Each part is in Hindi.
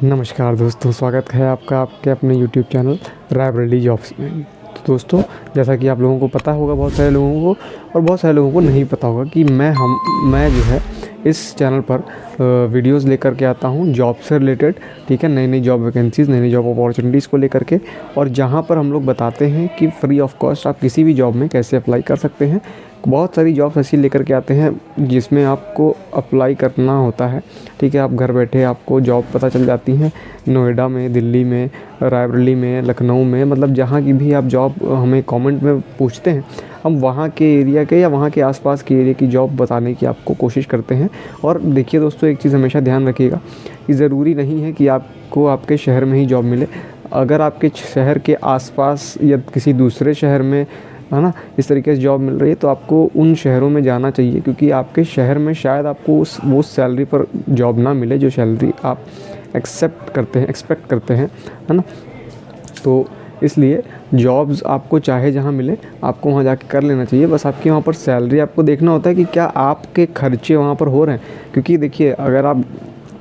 नमस्कार दोस्तों, स्वागत है आपका आपके अपने YouTube चैनल रायबरेली जॉब्स में। तो दोस्तों, जैसा कि आप लोगों को पता होगा, बहुत सारे लोगों को और बहुत सारे लोगों को नहीं पता होगा कि मैं जो है इस चैनल पर वीडियोस लेकर के आता हूँ जॉब से रिलेटेड। ठीक है, नई नई जॉब वैकेंसीज़, नई नई जॉब अपॉर्चुनिटीज़ को लेकर के, और जहाँ पर हम लोग बताते हैं कि फ्री ऑफ कॉस्ट आप किसी भी जॉब में कैसे अप्लाई कर सकते हैं। बहुत सारी जॉब्स ऐसी लेकर के आते हैं जिसमें आपको अप्लाई करना होता है। ठीक है, आप घर बैठे आपको जॉब पता चल जाती हैं, नोएडा में, दिल्ली में, रायबरेली में, लखनऊ में, मतलब जहाँ की भी आप जॉब हमें कमेंट में पूछते हैं, हम वहाँ के एरिया के या वहाँ के आसपास के एरिया की जॉब बताने की आपको कोशिश करते हैं। और देखिए दोस्तों, एक चीज़ हमेशा ध्यान रखिएगा कि ज़रूरी नहीं है कि आपको आपके शहर में ही जॉब मिले। अगर आपके शहर के आसपास या किसी दूसरे शहर में, है ना, इस तरीके से जॉब मिल रही है, तो आपको उन शहरों में जाना चाहिए, क्योंकि आपके शहर में शायद आपको वो सैलरी पर जॉब ना मिले जो सैलरी आप एक्सेप्ट करते हैं, एक्सपेक्ट करते हैं, है ना। तो इसलिए जॉब्स आपको चाहे जहाँ मिले, आपको वहाँ जाके कर लेना चाहिए। बस आपकी वहाँ पर सैलरी आपको देखना होता है कि क्या आपके खर्चे वहाँ पर हो रहे हैं। क्योंकि देखिए, अगर आप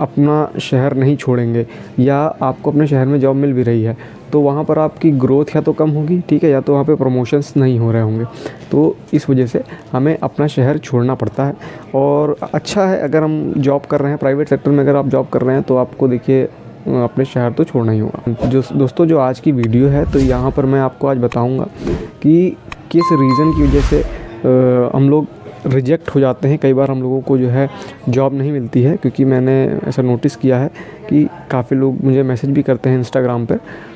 अपना शहर नहीं छोड़ेंगे या आपको अपने शहर में जॉब मिल भी रही है, तो वहाँ पर आपकी ग्रोथ या तो कम होगी, ठीक है, या तो वहाँ पे प्रमोशंस नहीं हो रहे होंगे। तो इस वजह से हमें अपना शहर छोड़ना पड़ता है। और अच्छा है, अगर हम जॉब कर रहे हैं प्राइवेट सेक्टर में, अगर आप जॉब कर रहे हैं, तो आपको देखिए अपने शहर तो छोड़ना ही होगा। जो दोस्तों, जो आज की वीडियो है, तो यहाँ पर मैं आपको आज बताऊँगा कि किस रीज़न की वजह से हम लोग रिजेक्ट हो जाते हैं। कई बार हम लोगों को जो है जॉब नहीं मिलती है, क्योंकि मैंने ऐसा नोटिस किया है कि काफ़ी लोग मुझे मैसेज भी करते हैं इंस्टाग्राम पे,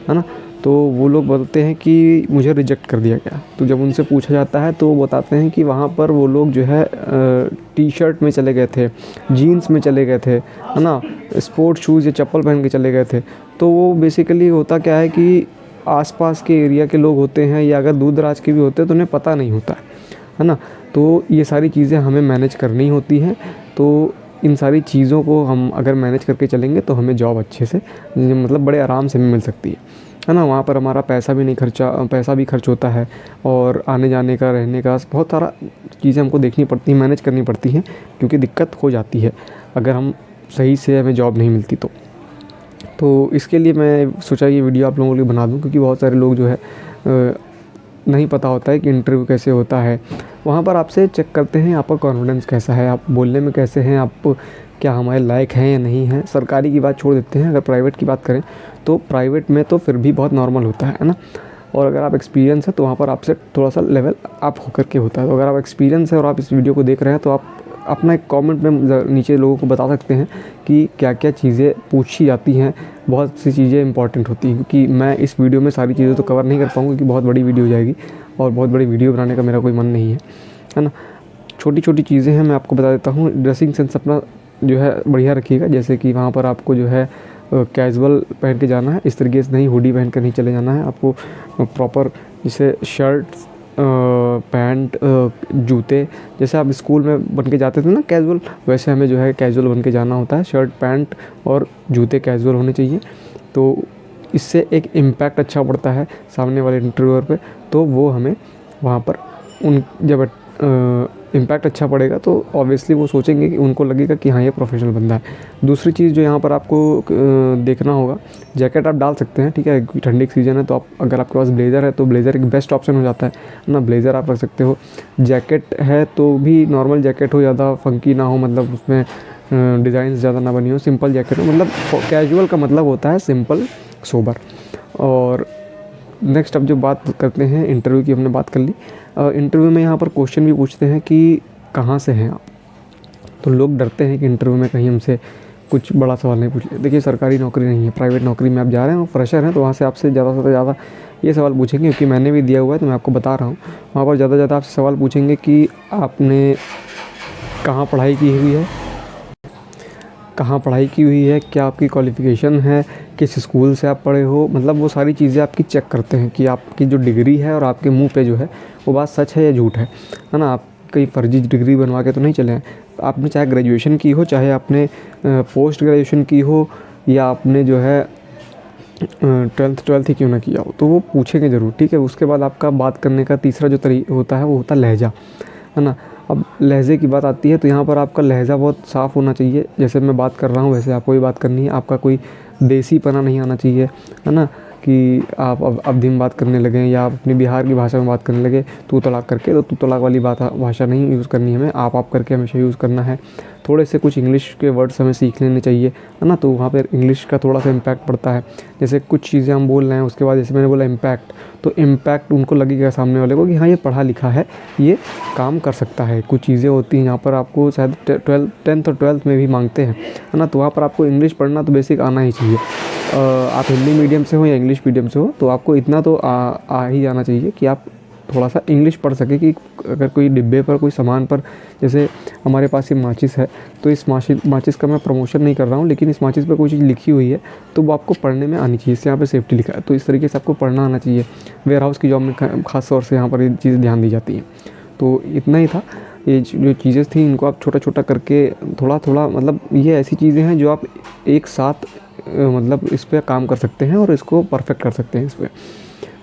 है ना। तो वो लोग बोलते हैं कि मुझे रिजेक्ट कर दिया गया। तो जब उनसे पूछा जाता है तो वो बताते हैं कि वहाँ पर वो लोग जो है टी शर्ट में चले गए थे, जीन्स में चले गए थे, है ना, स्पोर्ट शूज़ या चप्पल पहन के चले गए थे। तो वो बेसिकली होता क्या है कि आसपास के एरिया के लोग होते हैं, या अगर दूर दराज के भी होते हैं, तो उन्हें पता नहीं होता है ना। तो ये सारी चीज़ें हमें मैनेज करनी होती हैं। तो इन सारी चीज़ों को हम अगर मैनेज करके चलेंगे तो हमें जॉब अच्छे से, मतलब बड़े आराम से मिल सकती है ना। वहाँ पर हमारा पैसा भी खर्च होता है, और आने जाने का, रहने का, बहुत सारा चीज़ें हमको देखनी पड़ती हैं, मैनेज करनी पड़ती हैं, क्योंकि दिक्कत हो जाती है अगर हम सही से हमें जॉब नहीं मिलती तो इसके लिए मैं सोचा ये वीडियो आप लोगों के लिए बना दूँ, क्योंकि बहुत सारे लोग जो है नहीं पता होता है कि इंटरव्यू कैसे होता है। वहाँ पर आपसे चेक करते हैं आपका कॉन्फिडेंस कैसा है, आप बोलने में कैसे हैं, आप क्या हमारे लायक हैं या नहीं हैं। सरकारी की बात छोड़ देते हैं, अगर प्राइवेट की बात करें तो प्राइवेट में तो फिर भी बहुत नॉर्मल होता है ना। और अगर आप एक्सपीरियंस है तो वहाँ पर आपसे थोड़ा सा लेवल अप होकर के होता है। तो अगर आप एक्सपीरियंस है और आप इस वीडियो को देख रहे हैं, तो आप अपना एक कमेंट में नीचे लोगों को बता सकते हैं कि क्या क्या चीज़ें पूछी जाती हैं। बहुत सी चीज़ें इंपॉर्टेंट होती हैं, क्योंकि मैं इस वीडियो में सारी चीज़ें तो कवर नहीं कर पाऊँगा, क्योंकि बहुत बड़ी वीडियो हो जाएगी, और बहुत बड़ी वीडियो बनाने का मेरा कोई मन नहीं है ना। छोटी छोटी चीज़ें हैं, मैं आपको बता देता हूँ। ड्रेसिंग सेंस अपना जो है बढ़िया रखिएगा। जैसे कि वहाँ पर आपको जो है कैजुअल पहन के जाना है, इस तरीके से नहीं, हुडी पहन कर नहीं चले जाना है। आपको प्रॉपर जैसे शर्ट, पैंट, जूते, जैसे आप स्कूल में बन के जाते थे ना कैजुअल, वैसे हमें जो है कैजुअल बन के जाना होता है। शर्ट, पैंट और जूते कैजुअल होने चाहिए। तो इससे एक इम्पैक्ट अच्छा पड़ता है सामने वाले इंटरव्यूअर पे। तो वो हमें वहाँ पर जब इम्पैक्ट अच्छा पड़ेगा तो ऑब्वियसली वो सोचेंगे कि उनको लगेगा कि हाँ, ये प्रोफेशनल बंदा है। दूसरी चीज़ जो यहाँ पर आपको देखना होगा, जैकेट आप डाल सकते हैं, ठीक है, ठंडी की सीज़न है, तो आप अगर आपके पास ब्लेज़र है तो ब्लेज़र एक बेस्ट ऑप्शन हो जाता है ना। ब्लेज़र आप रख सकते हो। जैकेट है तो भी नॉर्मल जैकेट हो, ज़्यादा फंकी ना हो, मतलब उसमें डिज़ाइन ज़्यादा ना बनी हो, सिंपल जैकेट हो। मतलब कैजुअल का मतलब होता है सिंपल, सोबर। और नेक्स्ट अब जो बात करते हैं इंटरव्यू की, हमने बात कर ली। इंटरव्यू में यहाँ पर क्वेश्चन भी पूछते हैं कि कहाँ से हैं आप। तो लोग डरते हैं कि इंटरव्यू में कहीं हमसे कुछ बड़ा सवाल नहीं पूछ ले। देखिए, सरकारी नौकरी नहीं है, प्राइवेट नौकरी में आप जा रहे हैं और फ्रेशर हैं, तो वहाँ से आपसे ज़्यादा से ज़्यादा ये सवाल पूछेंगे, क्योंकि मैंने भी दिया हुआ है तो मैं आपको बता रहा हूँ। वहाँ पर ज़्यादा से ज़्यादा आपसे सवाल पूछेंगे कि आपने कहाँ पढ़ाई की हुई है, क्या आपकी क्वालिफ़िकेशन है, किस स्कूल से आप पढ़े हो। मतलब वो सारी चीज़ें आपकी चेक करते हैं कि आपकी जो डिग्री है और आपके मुंह पे जो है वो बात सच है या झूठ है ना। आप कहीं फर्जी डिग्री बनवा के तो नहीं चले हैं। आपने चाहे ग्रेजुएशन की हो, चाहे आपने पोस्ट ग्रेजुएशन की हो, या आपने जो है ट्वेल्थ ही क्यों ना किया हो, तो वो पूछेंगे ज़रूर, ठीक है। उसके बाद आपका बात करने का तीसरा जो तरीका होता है वो होता है लहजा, है ना। अब लहजे की बात आती है तो यहाँ पर आपका लहजा बहुत साफ़ होना चाहिए, जैसे मैं बात कर रहा हूँ वैसे आपको भी बात करनी है। आपका कोई देसीपना नहीं आना चाहिए, है ना, कि आप अब अवधी में बात करने लगे या आप अपनी बिहार की भाषा में बात करने लगे तू तड़ाक करके, तो तू तड़ाक वाली भाषा नहीं यूज़ करनी है हमें, आप करके हमेशा यूज़ करना है। थोड़े से कुछ इंग्लिश के वर्ड्स हमें सीख लेने चाहिए, है ना, तो वहाँ पर इंग्लिश का थोड़ा सा इम्पैक्ट पड़ता है। जैसे कुछ चीज़ें हम बोल रहे हैं, उसके बाद जैसे मैंने बोला इम्पैक्ट, तो इम्पैक्ट उनको लगेगा सामने वाले को कि हाँ ये पढ़ा लिखा है, ये काम कर सकता है। कुछ चीज़ें होती हैं यहाँ पर आपको शायद 10th और 12th में भी मांगते हैं, है ना, तो वहाँ पर आपको इंग्लिश पढ़ना तो बेसिक आना ही चाहिए। आप हिंदी मीडियम से हो या इंग्लिश मीडियम से हो, तो आपको इतना तो आ ही जाना चाहिए कि आप थोड़ा सा इंग्लिश पढ़ सके, कि अगर कोई डिब्बे पर कोई सामान पर, जैसे हमारे पास ये माचिस है, तो इस माचिस का मैं प्रमोशन नहीं कर रहा हूँ, लेकिन इस माचिस पर कोई चीज़ लिखी हुई है तो वो आपको पढ़ने में आनी चाहिए। इससे यहाँ पे सेफ्टी लिखा है, तो इस तरीके से आपको पढ़ना आना चाहिए। वेयर हाउस की जॉब में खास तौर से यहाँ पर ये चीज़ ध्यान दी जाती है। तो इतना ही था, ये जो चीज़ें थी इनको आप छोटा छोटा करके थोड़ा थोड़ा, मतलब ये ऐसी चीज़ें हैं जो आप एक साथ मतलब इस पर काम कर सकते हैं और इसको परफेक्ट कर सकते हैं इस पर।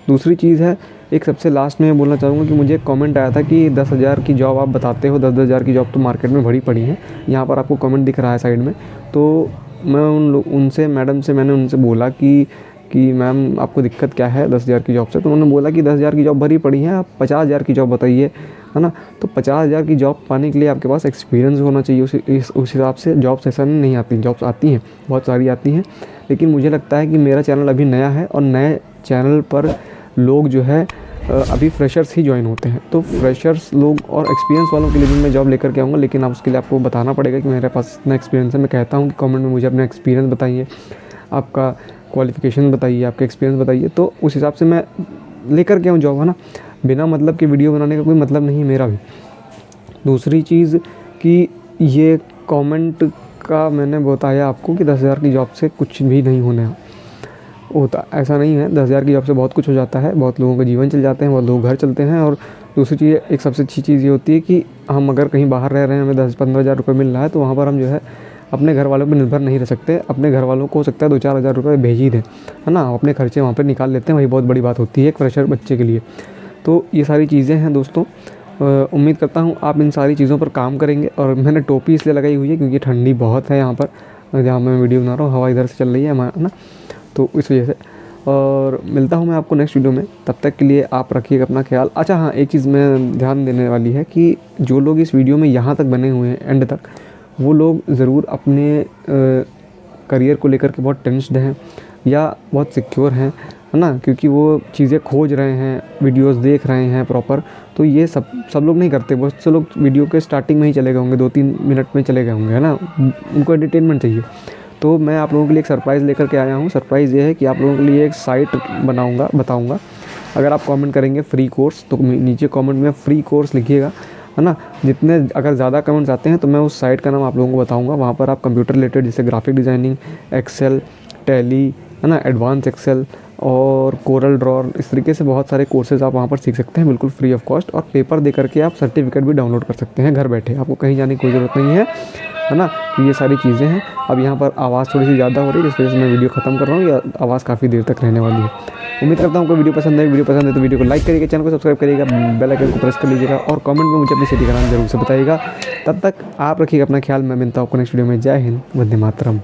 दूसरी चीज़ है, एक सबसे लास्ट में मैं बोलना चाहूँगा कि मुझे एक कमेंट आया था कि 10,000 की जॉब आप बताते हो, 10,000 की जॉब तो मार्केट में भरी पड़ी है। यहाँ पर आपको कमेंट दिख रहा है साइड में, तो मैं उनसे मैडम से मैंने उनसे बोला कि मैम आपको दिक्कत क्या है 10,000 की जॉब से, तो उन्होंने बोला कि 10,000 की जॉब भरी पड़ी है, आप 50,000 की जॉब बताइए, है ना। तो 50,000 की जॉब पाने के लिए आपके पास एक्सपीरियंस होना चाहिए। उस हिसाब से जॉब्स ऐसा नहीं आती, जॉब्स आती हैं, बहुत सारी आती हैं, लेकिन मुझे लगता है कि मेरा चैनल अभी नया है और नए चैनल पर लोग जो है अभी फ्रेशर्स ही ज्वाइन होते हैं। तो फ्रेशर्स लोग और एक्सपीरियंस वालों के लिए भी मैं जॉब लेकर के आऊँगा, लेकिन आप उसके लिए आपको बताना पड़ेगा कि मेरे पास इतना एक्सपीरियंस है। मैं कहता हूँ कि कमेंट में मुझे अपना एक्सपीरियंस बताइए, आपका क्वालिफ़िकेशन बताइए, आपका एक्सपीरियंस बताइए, तो उस हिसाब से मैं लेकर के आऊँ जॉब, है ना। बिना मतलब के वीडियो बनाने का कोई मतलब नहीं है मेरा भी। दूसरी चीज़ कि ये कमेंट का मैंने बताया आपको कि 10,000 की जॉब से कुछ भी नहीं होता, ऐसा नहीं है। 10,000 की जॉब से बहुत कुछ हो जाता है, बहुत लोगों का जीवन चल जाते हैं, बहुत लोग घर चलते हैं। और दूसरी चीज़, एक सबसे अच्छी चीज़ ये होती है कि हम अगर कहीं बाहर रह रहे हैं, हमें 10-15 हज़ार रुपये मिल रहा है, तो वहाँ पर हम जो है अपने घर वालों पर निर्भर नहीं रह सकते। अपने घर वालों को हो सकता है 2-4 हज़ार रुपये भेज ही दें, है ना, अपने खर्चे वहाँ पर निकाल लेते हैं, वही बहुत बड़ी बात होती है एक फ्रेशर बच्चे के लिए। तो ये सारी चीज़ें हैं दोस्तों। उम्मीद करता हूँ आप इन सारी चीज़ों पर काम करेंगे। और मैंने टोपी इसलिए लगाई हुई है क्योंकि ठंडी बहुत है यहाँ पर, जहाँ मैं वीडियो बना रहा हूँ, हवा इधर से चल रही है हमारा, ना, तो इस वजह से। और मिलता हूँ मैं आपको नेक्स्ट वीडियो में, तब तक के लिए आप रखिएगा अपना ख्याल। अच्छा हाँ, एक चीज़ मैं ध्यान देने वाली है कि जो लोग इस वीडियो में यहाँ तक बने हुए हैं एंड तक, वो लोग ज़रूर अपने करियर को लेकर के बहुत टेंस्ड हैं या बहुत सिक्योर हैं, है ना, क्योंकि वो चीज़ें खोज रहे हैं, वीडियोस देख रहे हैं प्रॉपर। तो ये सब लोग नहीं करते, बहुत से लोग वीडियो के स्टार्टिंग में ही चले गए होंगे, 2-3 मिनट में चले गए होंगे, है ना, उनको एंटरटेनमेंट चाहिए। तो मैं आप लोगों के लिए एक सरप्राइज़ लेकर के आया हूँ। सरप्राइज़ ये है कि आप लोगों के लिए एक साइट बताऊँगा। अगर आप कमेंट करेंगे फ्री कोर्स, तो नीचे कमेंट में फ्री कोर्स लिखिएगा, है ना। जितने अगर ज़्यादा कमेंट्स आते हैं तो मैं उस साइट का नाम आप लोगों को बताऊँगा। वहाँ पर आप कंप्यूटर रिलेटेड जैसे ग्राफिक डिज़ाइनिंग, एक्सेल, टैली, है ना, एडवांस एक्सेल और कोरल ड्रॉ, इस तरीके से बहुत सारे कोर्सेज़ आप वहाँ पर सीख सकते हैं बिल्कुल फ्री ऑफ कॉस्ट। और पेपर दे करके आप सर्टिफिकेट भी डाउनलोड कर सकते हैं घर बैठे, आपको कहीं जाने की कोई ज़रूरत नहीं है ना। तो ये सारी चीज़ें हैं। अब यहाँ पर आवाज़ थोड़ी सी ज़्यादा हो रही है, जिस वजह से मैं वीडियो ख़त्म कर रहा हूँ, या आवाज़ काफ़ी देर तक रहने वाली है। उम्मीद करता हूँ आपको वीडियो पसंद है तो वीडियो को लाइक करिएगा, चैनल को सब्सक्राइब करिएगा, बेल आइकन को प्रेस कर लीजिएगा और कमेंट में मुझे अपनी सिटी का नाम जरूर से बताइएगा। तब तक आप रखिएगा अपना ख्याल। मैं मिलता हूँ आपको नेक्स्ट वीडियो में। जय हिंद, वंदे मातरम।